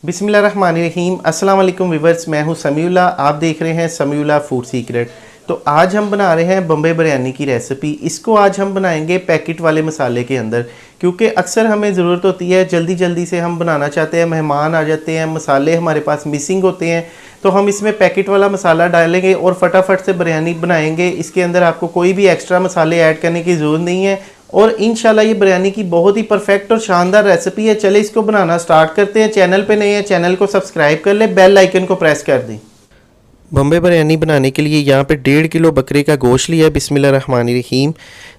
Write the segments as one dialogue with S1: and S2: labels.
S1: बिस्मिल्लाहिर्रहमानिर्रहीम। अस्सलाम वालेकुम व्यूअर्स, मैं हूं समीउल्लाह, आप देख रहे हैं समीउल्लाह फूड सीक्रेट। तो आज हम बना रहे हैं बम्बई बिरयानी की रेसिपी। इसको आज हम बनाएंगे पैकेट वाले मसाले के अंदर, क्योंकि अक्सर हमें ज़रूरत होती है, जल्दी जल्दी से हम बनाना चाहते हैं, मेहमान आ जाते हैं, मसाले हमारे पास मिसिंग होते हैं, तो हम इसमें पैकेट वाला मसाला डालेंगे और फटाफट से बिरयानी बनाएंगे। इसके अंदर आपको कोई भी एक्स्ट्रा मसाले ऐड करने की ज़रूरत नहीं है और इंशाल्लाह ये बिरयानी की बहुत ही परफेक्ट और शानदार रेसिपी है। चले इसको बनाना स्टार्ट करते हैं। चैनल पे नए हैं, चैनल को सब्सक्राइब कर ले, बेल आइकन को प्रेस कर दें। बम्बई बिरयानी बनाने के लिए यहाँ पे 1.5 किलो बकरे का गोश्त लिया है। बिस्मिल्लाहिर्रहमानिर्रहीम।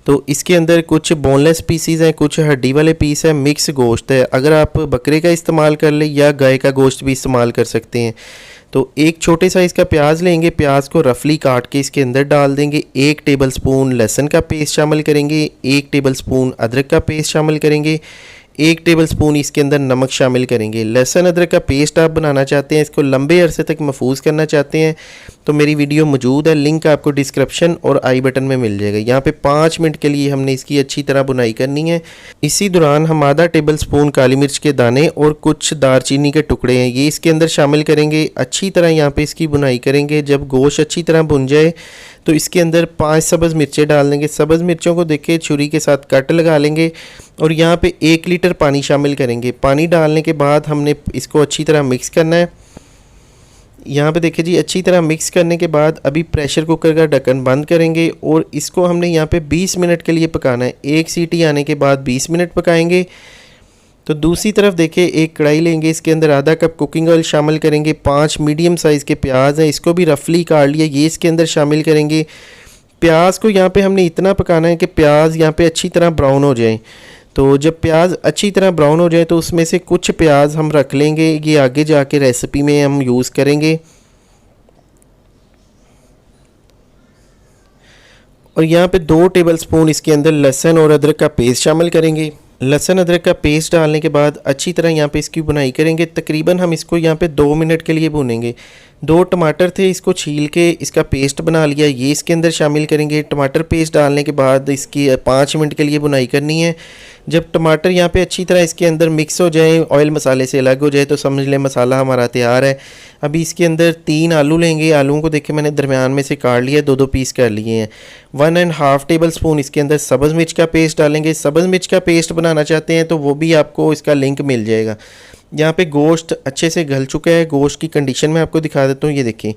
S1: तो इसके अंदर कुछ बोनलेस पीसीज हैं, कुछ हड्डी वाले पीस हैं, मिक्स गोश्त है। अगर आप बकरे का इस्तेमाल कर ले या गाय का गोश्त भी इस्तेमाल कर सकते हैं। तो एक छोटे साइज़ का प्याज लेंगे, प्याज को रफली काट के इसके अंदर डाल देंगे। 1 टेबलस्पून लहसुन का पेस्ट शामिल करेंगे, 1 टेबलस्पून अदरक का पेस्ट शामिल करेंगे, 1 टेबलस्पून इसके अंदर नमक शामिल करेंगे। लहसुन अदरक का पेस्ट आप बनाना चाहते हैं, इसको लंबे अरसे तक महफूज करना चाहते हैं तो मेरी वीडियो मौजूद है, लिंक आपको डिस्क्रिप्शन और आई बटन में मिल जाएगा। यहाँ पे 5 मिनट के लिए हमने इसकी अच्छी तरह बुनाई करनी है। इसी दौरान हम आधा टेबलस्पून काली मिर्च के दाने और कुछ दारचीनी के टुकड़े हैं, ये इसके अंदर शामिल करेंगे। अच्छी तरह यहाँ पे इसकी बुनाई करेंगे। जब गोश्त अच्छी तरह भुन जाए तो इसके अंदर 5 सब्ज़ मिर्चें डाल देंगे। सब्ज़ मिर्चों को देखिए छुरी के साथ कट लगा लेंगे और यहाँ पे 1 लीटर पानी शामिल करेंगे। पानी डालने के बाद हमने इसको अच्छी तरह मिक्स करना है। यहाँ पे देखिए जी, अच्छी तरह मिक्स करने के बाद अभी प्रेशर कुकर का ढक्कन बंद करेंगे और इसको हमने यहाँ पे 20 मिनट के लिए पकाना है। 1 सीटी आने के बाद 20 मिनट पकाएंगे। तो दूसरी तरफ देखिए, एक कढ़ाई लेंगे, इसके अंदर आधा कप कुकिंग ऑयल शामिल करेंगे। 5 मीडियम साइज़ के प्याज हैं, इसको भी रफली काट लिया, ये इसके अंदर शामिल करेंगे। प्याज को यहाँ पे हमने इतना पकाना है कि प्याज यहाँ पे अच्छी तरह ब्राउन हो जाए। तो जब प्याज अच्छी तरह ब्राउन हो जाए तो उसमें से कुछ प्याज हम रख लेंगे, ये आगे जाके रेसिपी में हम यूज़ करेंगे। और यहाँ पे 2 टेबलस्पून इसके अंदर लहसुन और अदरक का पेस्ट शामिल करेंगे। लहसुन अदरक का पेस्ट डालने के बाद अच्छी तरह यहाँ पे इसकी बुनाई करेंगे। तकरीबन हम इसको यहाँ पे 2 मिनट के लिए भूनेंगे। 2 टमाटर थे, इसको छील के इसका पेस्ट बना लिया, ये इसके अंदर शामिल करेंगे। टमाटर पेस्ट डालने के बाद इसकी 5 मिनट के लिए बुनाई करनी है। जब टमाटर यहाँ पे अच्छी तरह इसके अंदर मिक्स हो जाए, ऑयल मसाले से अलग हो जाए, तो समझ लें मसाला हमारा तैयार है। अभी इसके अंदर 3 आलू लेंगे। आलूओं को देखिए मैंने दरमियान में से काट लिया, 2-2 पीस कर लिए हैं। 1.5 टेबलस्पून इसके अंदर सब्ज़ मिर्च का पेस्ट डालेंगे। सब्ज़ मिर्च का पेस्ट बनाना चाहते हैं तो वो भी आपको इसका लिंक मिल जाएगा। यहाँ पे गोश्त अच्छे से गल चुका है। गोश्त की कंडीशन मैं आपको दिखा देता हूँ, ये देखिए,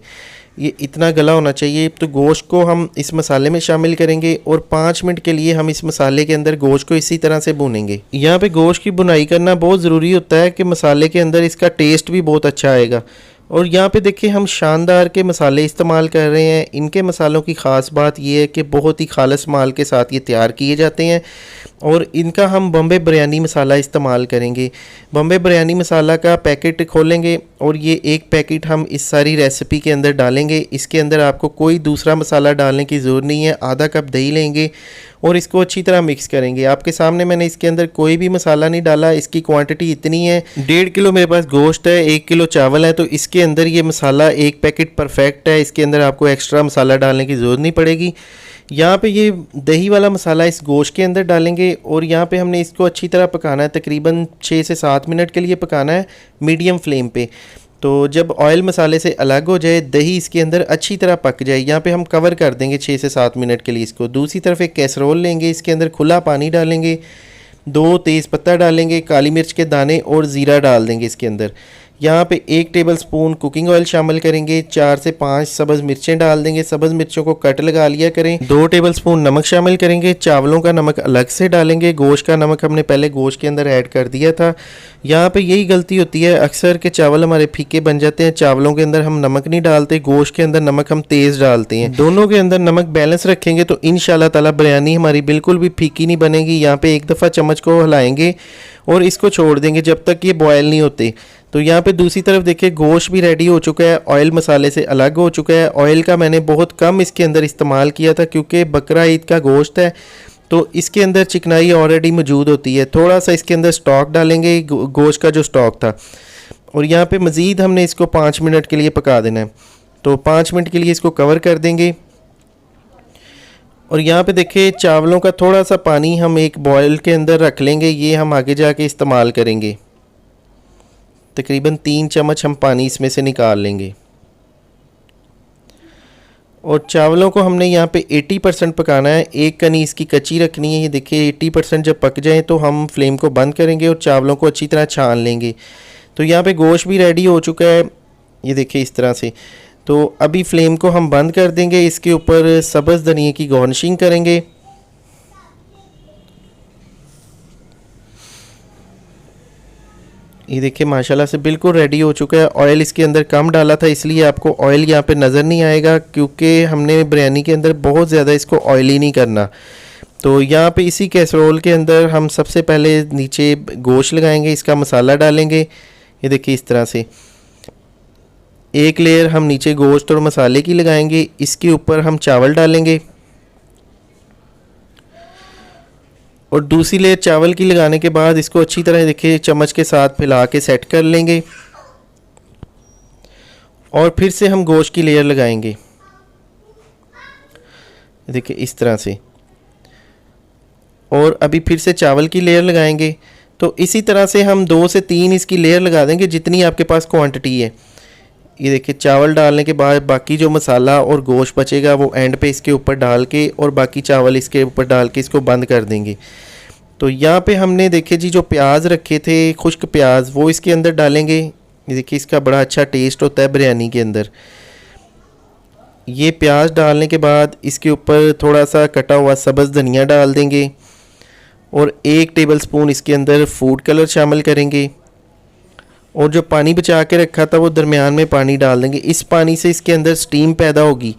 S1: ये इतना गला होना चाहिए। तो गोश्त को हम इस मसाले में शामिल करेंगे और 5 मिनट के लिए हम इस मसाले के अंदर गोश्त को इसी तरह से भूनेंगे। यहाँ पे गोश्त की बुनाई करना बहुत ज़रूरी होता है कि मसाले के अंदर इसका टेस्ट भी बहुत अच्छा आएगा। और यहाँ पे देखिए, हम शानदार के मसाले इस्तेमाल कर रहे हैं। इनके मसालों की ख़ास बात यह है कि बहुत ही खालिस माल के साथ ये तैयार किए जाते हैं और इनका हम बम्बई बिरयानी मसाला इस्तेमाल करेंगे। बम्बई बिरयानी मसाला का पैकेट खोलेंगे और ये एक पैकेट हम इस सारी रेसिपी के अंदर डालेंगे। इसके अंदर आपको कोई दूसरा मसाला डालने की ज़रूरत नहीं है। आधा कप दही लेंगे और इसको अच्छी तरह मिक्स करेंगे। आपके सामने मैंने इसके अंदर कोई भी मसाला नहीं डाला, इसकी क्वांटिटी इतनी है। 1.5 किलो मेरे पास गोश्त है, 1 किलो चावल है, तो इसके अंदर ये मसाला एक पैकेट परफेक्ट है। इसके अंदर आपको एक्स्ट्रा मसाला डालने की ज़रूरत नहीं पड़ेगी। यहाँ पे ये दही वाला मसाला इस गोश्त के अंदर डालेंगे और यहाँ पे हमने इसको अच्छी तरह पकाना है। तकरीबन 6 से 7 मिनट के लिए पकाना है मीडियम फ्लेम पे। तो जब ऑयल मसाले से अलग हो जाए, दही इसके अंदर अच्छी तरह पक जाए, यहाँ पे हम कवर कर देंगे 6 से 7 मिनट के लिए इसको। दूसरी तरफ एक कैसरोल लेंगे, इसके अंदर खुला पानी डालेंगे, 2 तेज़पत्ता डालेंगे, काली मिर्च के दाने और ज़ीरा डाल देंगे इसके अंदर। यहाँ पे 1 टेबलस्पून कुकिंग ऑयल शामिल करेंगे, 4 से 5 सब्ज़ मिर्चें डाल देंगे, सब्ज़ मिर्चों को कट लगा लिया करें। 2 टेबलस्पून नमक शामिल करेंगे, चावलों का नमक अलग से डालेंगे, गोश्त का नमक हमने पहले गोश्त के अंदर ऐड कर दिया था। यहाँ पे यही गलती होती है अक्सर के चावल हमारे फीके बन जाते हैं। चावलों के अंदर हम नमक नहीं डालते, गोश्त के अंदर नमक हम तेज़ डालते हैं। दोनों के अंदर नमक बैलेंस रखेंगे तो इंशाल्लाह ताला बिरयानी हमारी बिल्कुल भी फीकी नहीं बनेगी। यहाँ पे एक दफ़ा चम्मच को हिलाएंगे और इसको छोड़ देंगे जब तक ये बॉयल नहीं होते। तो यहाँ पे दूसरी तरफ देखिए, गोश्त भी रेडी हो चुका है, ऑयल मसाले से अलग हो चुका है। ऑयल का मैंने बहुत कम इसके अंदर इस्तेमाल किया था क्योंकि बकरा ईद का गोश्त है तो इसके अंदर चिकनाई ऑलरेडी मौजूद होती है। थोड़ा सा इसके अंदर स्टॉक डालेंगे, गोश्त का जो स्टॉक था। और यहाँ पे मज़ीद हमने इसको 5 मिनट के लिए पका देना है। तो 5 मिनट के लिए इसको कवर कर देंगे। और यहाँ पे देखिए, चावलों का थोड़ा सा पानी हम एक बॉयल के अंदर रख लेंगे, ये हम आगे जाके इस्तेमाल करेंगे। तकरीबन 3 चम्मच हम पानी इसमें से निकाल लेंगे। और चावलों को हमने यहाँ पे 80% पकाना है, एक कनी इसकी कच्ची रखनी है। ये देखिए 80% जब पक जाए तो हम फ्लेम को बंद करेंगे और चावलों को अच्छी तरह छान लेंगे। तो यहाँ पे गोश्त भी रेडी हो चुका है, ये देखिए इस तरह से। तो अभी फ्लेम को हम बंद कर देंगे, इसके ऊपर सब्ज़ धनिए की गार्निशिंग करेंगे। ये देखिए माशाल्लाह से बिल्कुल रेडी हो चुका है। ऑयल इसके अंदर कम डाला था इसलिए आपको ऑयल यहाँ पे नज़र नहीं आएगा, क्योंकि हमने बिरयानी के अंदर बहुत ज़्यादा इसको ऑयली नहीं करना। तो यहाँ पे इसी कैसरोल के अंदर हम सबसे पहले नीचे गोश्त लगाएंगे, इसका मसाला डालेंगे। ये देखिए इस तरह से एक लेयर हम नीचे गोश्त और मसाले की लगाएंगे, इसके ऊपर हम चावल डालेंगे और दूसरी लेयर चावल की लगाने के बाद इसको अच्छी तरह देखिए चम्मच के साथ फैला के सेट कर लेंगे और फिर से हम गोश्त की लेयर लगाएंगे, देखिए इस तरह से। और अभी फिर से चावल की लेयर लगाएंगे। तो इसी तरह से हम 2 से 3 इसकी लेयर लगा देंगे, जितनी आपके पास क्वांटिटी है। ये देखिए चावल डालने के बाद बाकी जो मसाला और गोश्त बचेगा वो एंड पे इसके ऊपर डाल के और बाकी चावल इसके ऊपर डाल के इसको बंद कर देंगे। तो यहाँ पे हमने देखिए जी जो प्याज रखे थे, खुश्क प्याज, वो इसके अंदर डालेंगे। ये देखिए इसका बड़ा अच्छा टेस्ट होता है बिरयानी के अंदर। ये प्याज डालने के बाद इसके ऊपर थोड़ा सा कटा हुआ सब्ज़ धनिया डाल देंगे और 1 टेबलस्पून इसके अंदर फूड कलर शामिल करेंगे और जो पानी बचा के रखा था वो दरमियान में पानी डाल देंगे। इस पानी से इसके अंदर स्टीम पैदा होगी।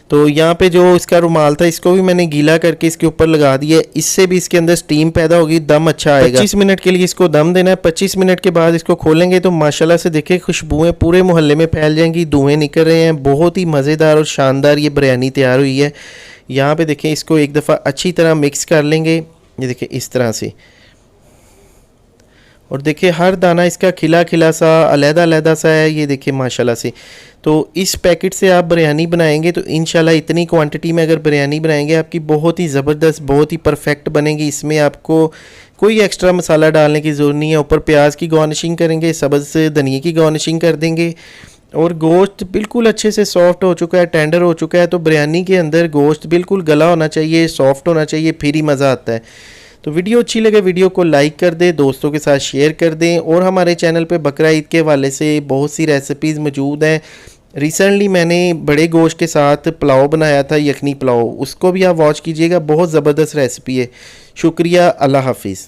S1: तो यहाँ पे जो इसका रुमाल था इसको भी मैंने गीला करके इसके ऊपर लगा दिया, इससे भी इसके अंदर स्टीम पैदा होगी, दम अच्छा आएगा। 25 मिनट के लिए इसको दम देना है। 25 मिनट के बाद इसको खोलेंगे तो माशाल्लाह से देखिए खुशबुएं पूरे मोहल्ले में फैल जाएंगी, धुएँ निकल रहे हैं। बहुत ही मज़ेदार और शानदार ये बिरयानी तैयार हुई है। यहाँ पर देखें, इसको एक दफ़ा अच्छी तरह मिक्स कर लेंगे, ये देखिए इस तरह से। और देखिए हर दाना इसका खिला खिला सा अलहदा सा है, ये देखिए माशाल्लाह से। तो इस पैकेट से आप बिरयानी बनाएंगे तो इंशाल्लाह इतनी क्वांटिटी में अगर बिरयानी बनाएंगे आपकी बहुत ही ज़बरदस्त, बहुत ही परफेक्ट बनेगी। इसमें आपको कोई एक्स्ट्रा मसाला डालने की ज़रूरत नहीं है। ऊपर प्याज की गार्निशिंग करेंगे, सब्ज़ धनिए की गार्निशिंग कर देंगे और गोश्त बिल्कुल अच्छे से सॉफ्ट हो चुका है, टेंडर हो चुका है। तो बिरयानी के अंदर गोश्त बिल्कुल गला होना चाहिए, सॉफ्ट होना चाहिए, फिर ही मज़ा आता है। तो वीडियो अच्छी लगे वीडियो को लाइक कर दें, दोस्तों के साथ शेयर कर दें। और हमारे चैनल पे बकरा ईद के हवाले से बहुत सी रेसिपीज़ मौजूद हैं। रिसेंटली मैंने बड़े गोश्त के साथ पुलाव बनाया था, यखनी पुलाव, उसको भी आप वॉच कीजिएगा, बहुत ज़बरदस्त रेसिपी है। शुक्रिया, अल्लाह हाफिज़।